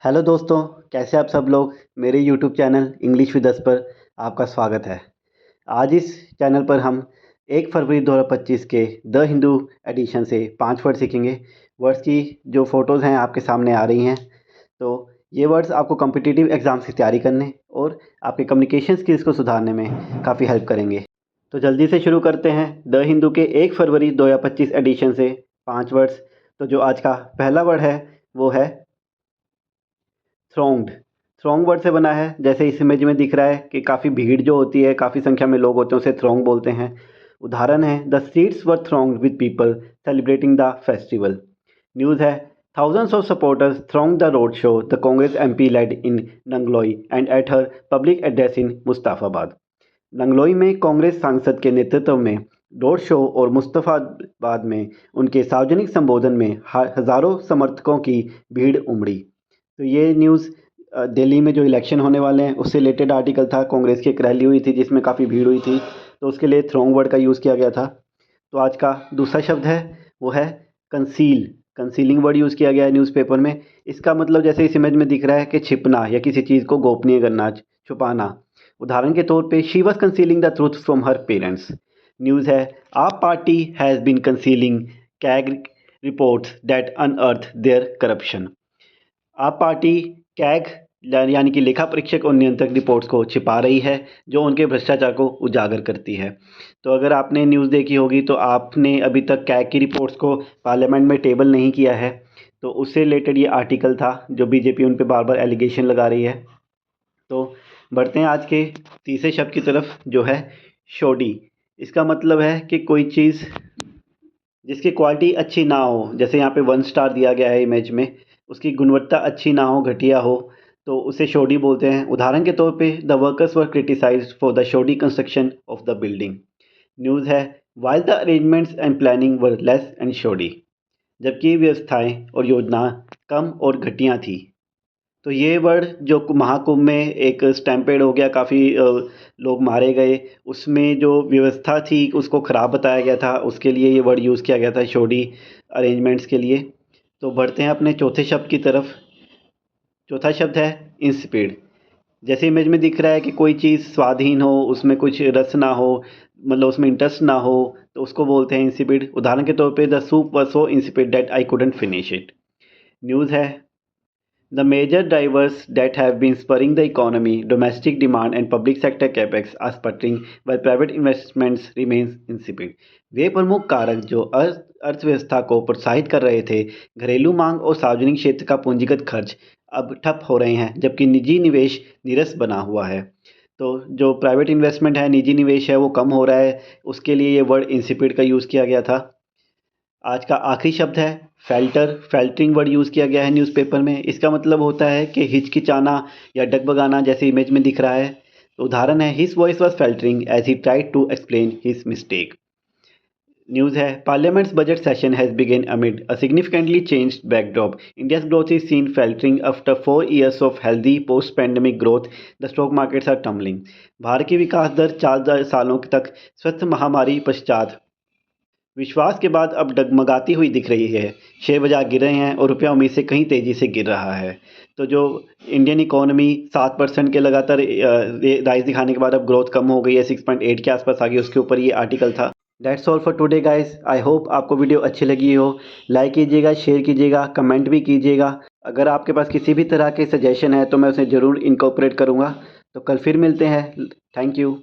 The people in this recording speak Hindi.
हेलो दोस्तों, कैसे आप सब लोग। मेरे YouTube channel English with us पर आपका स्वागत है। आज इस चैनल पर हम 1 फरवरी 2025 के द हिंदू एडिशन से 5 वर्ड सीखेंगे। वर्ड्स की जो फ़ोटोज़ हैं आपके सामने आ रही हैं। तो ये वर्ड्स आपको कॉम्पिटिटिव एग्ज़ाम्स की तैयारी करने और आपके कम्युनिकेशन स्किल्स को सुधारने में काफ़ी हेल्प करेंगे। तो जल्दी से शुरू करते हैं द हिंदू के 1 फरवरी 2025 एडिशन से 5 वर्ड्स। तो जो आज का पहला वर्ड है वो है थ्रोंग्ड। थ्रोंग वर्ड से बना है, जैसे इस इमेज में दिख रहा है कि काफ़ी भीड़ जो होती है, काफ़ी संख्या में लोग होते हैं, उसे थ्रोंग बोलते हैं। उदाहरण है the streets were thronged with people celebrating the festival. News है thousands of supporters thronged the roadshow the Congress MP led in Nangloi and at her public address in Mustafabad. Nangloi में कांग्रेस सांसद के नेतृत्व में रोड शो और मुस्तफ़ाबाद में उनके सार्वजनिक संबोधन में हज़ारों समर्थकों की भीड़ उमड़ी। तो ये न्यूज़ दिल्ली में जो इलेक्शन होने वाले हैं उससे रिलेटेड आर्टिकल था। कांग्रेस की एक रैली हुई थी जिसमें काफ़ी भीड़ हुई थी, तो उसके लिए थ्रोंग वर्ड का यूज़ किया गया था। तो आज का दूसरा शब्द है वो है कंसील। कंसीलिंग वर्ड यूज़ किया गया है न्यूज़पेपर में। इसका मतलब जैसे इस इमेज में दिख रहा है कि छिपना या किसी चीज़ को गोपनीय करना, छुपाना। उदाहरण के तौर पे she was concealing the truth from her parents. News है AAP party has been concealing CAG reports that unearth their corruption. AAP party CAG यानी कि लेखा परीक्षक और नियंत्रक रिपोर्ट्स को छिपा रही है जो उनके भ्रष्टाचार को उजागर करती है। तो अगर आपने न्यूज़ देखी होगी तो आपने अभी तक कैग की रिपोर्ट्स को पार्लियामेंट में टेबल नहीं किया है, तो उससे रिलेटेड ये आर्टिकल था जो बीजेपी उन पे बार बार एलिगेशन लगा रही है। तो बढ़ते हैं आज के तीसरे शब्द की तरफ जो है शोडी। इसका मतलब है कि कोई चीज़ जिसकी क्वालिटी अच्छी ना हो, जैसे यहाँ पे 1 स्टार दिया गया है इमेज में, उसकी गुणवत्ता अच्छी ना हो, घटिया हो, तो उसे शोडी बोलते हैं। उदाहरण के तौर पे the workers were criticised for the shoddy construction of the building. News है while the arrangements and planning were less and shoddy. जबकि व्यवस्थाएं और योजना कम और घटिया थी। तो ये वर्ड जो महाकुंभ में एक स्टैम्पेड हो गया, काफ़ी लोग मारे गए, उसमें जो व्यवस्था थी उसको ख़राब बताया गया था, उसके लिए ये वर्ड यूज़ किया गया था शोडी अरेंजमेंट्स के लिए। तो बढ़ते हैं अपने चौथे शब्द की तरफ। चौथा शब्द है इंस्पिड। जैसे इमेज में दिख रहा है कि कोई चीज़ स्वादहीन हो, उसमें कुछ रस ना हो, मतलब उसमें इंटरेस्ट ना हो, तो उसको बोलते हैं इंसिपिड। उदाहरण के तौर पे the soup was so insipid that I couldn't finish it. News है the major drivers that have been spurring the economy, domestic demand and public sector capex are sputtering while private investments remains insipid। वे प्रमुख कारक जो अर्थव्यवस्था को प्रोत्साहित कर रहे थे, घरेलू मांग और सार्वजनिक क्षेत्र का पूंजीगत खर्च अब ठप हो रहे हैं, जबकि निजी निवेश नीरस बना हुआ है। तो जो प्राइवेट इन्वेस्टमेंट है, निजी निवेश है, वो कम हो रहा है, उसके लिए ये वर्ड इंसिपिड का यूज़ किया गया था। आज का आखिरी शब्द है फेल्टर। फेल्टरिंग वर्ड यूज़ किया गया है न्यूज़पेपर में। इसका मतलब होता है कि हिचकिचाना या डगमगाना, जैसे इमेज में दिख रहा है। तो उदाहरण है his voice was faltering as he tried to explain his mistake. News है parliament's budget session has begun amid a significantly changed backdrop. India's growth is seen faltering after 4 years of healthy post pandemic growth. The stock markets are tumbling. Bharat की विकास दर 4 सालों तक स्वस्थ महामारी पश्चात विश्वास के बाद अब डगमगाती हुई दिख रही है। शेयर बाजार गिर रहे हैं और रुपया उम्मीद से कहीं तेज़ी से गिर रहा है। तो जो इंडियन इकोनॉमी 7% के लगातार राइज दिखाने के बाद अब ग्रोथ कम हो गई है, 6.8 के आसपास आ गई, उसके ऊपर ये आर्टिकल था। That's all for today guys. I hope आपको वीडियो अच्छी लगी हो। लाइक कीजिएगा, शेयर कीजिएगा, कमेंट भी कीजिएगा। अगर आपके पास किसी भी तरह के सजेशन है तो मैं उसे ज़रूर इनकॉर्पोरेट करूँगा। तो कल फिर मिलते हैं। Thank you.